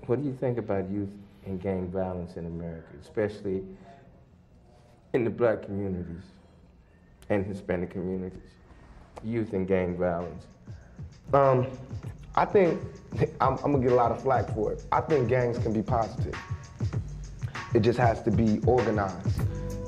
what do you think about youth and gang violence in America, especially in the black communities and Hispanic communities? Youth and gang violence. I think, I'm gonna get a lot of flack for it. I think gangs can be positive. It just has to be organized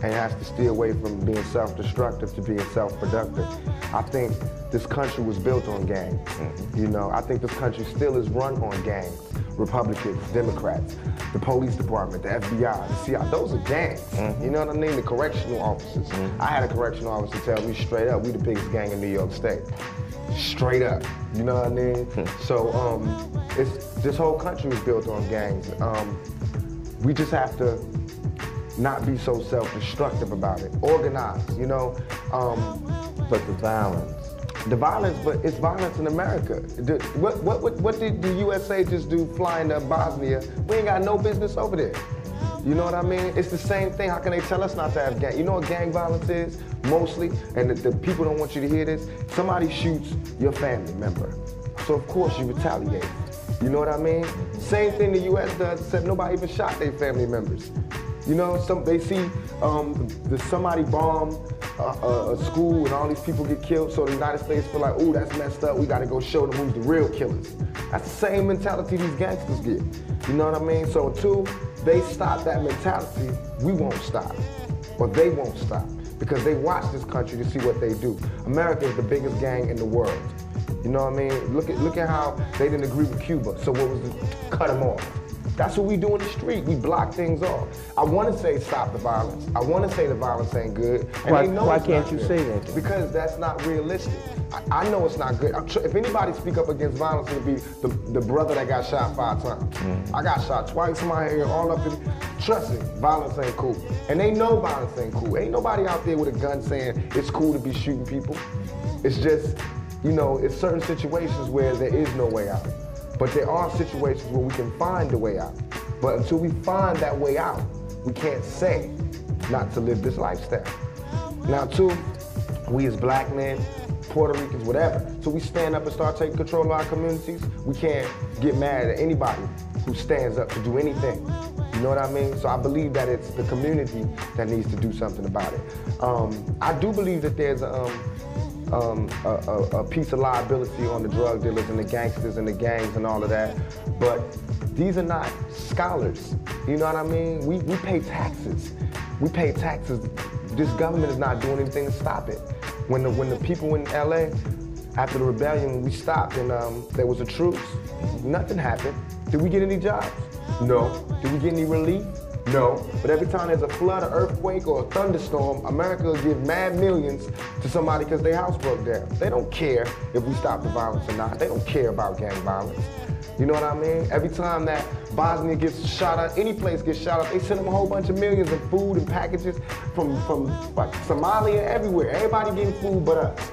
and it has to steer away from being self-destructive to being self-productive. I think this country was built on gangs. You know, I think this country still is run on gangs. Republicans, Democrats, the police department, the FBI, the CIA, those are gangs. You know what I mean? The correctional officers. I had a correctional officer tell me straight up, we the biggest gang in New York State. Straight up, you know what I mean? So this whole country was built on gangs. We just have to not be so self-destructive about it. Organize, you know? But the violence. The violence, but it's violence in America. What did the USA just do flying to Bosnia? We ain't got no business over there. You know what I mean? It's the same thing. How can they tell us not to have gang? You know what gang violence is, mostly? And the people don't want you to hear this. Somebody shoots your family member. So of course you retaliate. You know what I mean? Same thing the US does, except nobody even shot their family members. You know, they see somebody bomb a school and all these people get killed, so the United States feel like, ooh, that's messed up, we gotta go show them who's the real killers. That's the same mentality these gangsters get. You know what I mean? So until they stop that mentality, we won't stop, or they won't stop, because they watch this country to see what they do. America is the biggest gang in the world. You know what I mean? Look at how they didn't agree with Cuba, so what was it? Cut them off. That's what we do in the street. We block things off. I want to say stop the violence. I want to say the violence ain't good. And why can't you say that? Because that's not realistic. I know it's not good. If anybody speak up against violence, it'll be the brother that got shot 5 times. I got shot twice in my head, all up in. Trust me, violence ain't cool. And they know violence ain't cool. Ain't nobody out there with a gun saying it's cool to be shooting people. It's just, you know, it's certain situations where there is no way out. But there are situations where we can find a way out. But until we find that way out, we can't say not to live this lifestyle. Now too, we as black men, Puerto Ricans, whatever, so we stand up and start taking control of our communities, we can't get mad at anybody who stands up to do anything. You know what I mean? So I believe that it's the community that needs to do something about it. I do believe that there's a piece of liability on the drug dealers and the gangsters and the gangs and all of that, but these are not scholars. You know what I mean? We pay taxes. We pay taxes. This government is not doing anything to stop it. When the people in LA, after the rebellion, we stopped and there was a truce, nothing happened. Did we get any jobs? No. Did we get any relief? No, but every time there's a flood, an earthquake, or a thunderstorm, America will give mad millions to somebody because their house broke down. They don't care if we stop the violence or not. They don't care about gang violence. You know what I mean? Every time that Bosnia gets shot up, any place gets shot up, they send them a whole bunch of millions of food and packages from like Somalia, everywhere. Everybody getting food but us.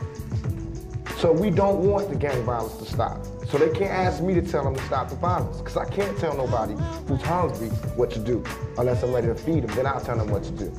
So we don't want the gang violence to stop. So they can't ask me to tell them to stop the violence, because I can't tell nobody who's hungry what to do unless I'm ready to feed them. Then I'll tell them what to do.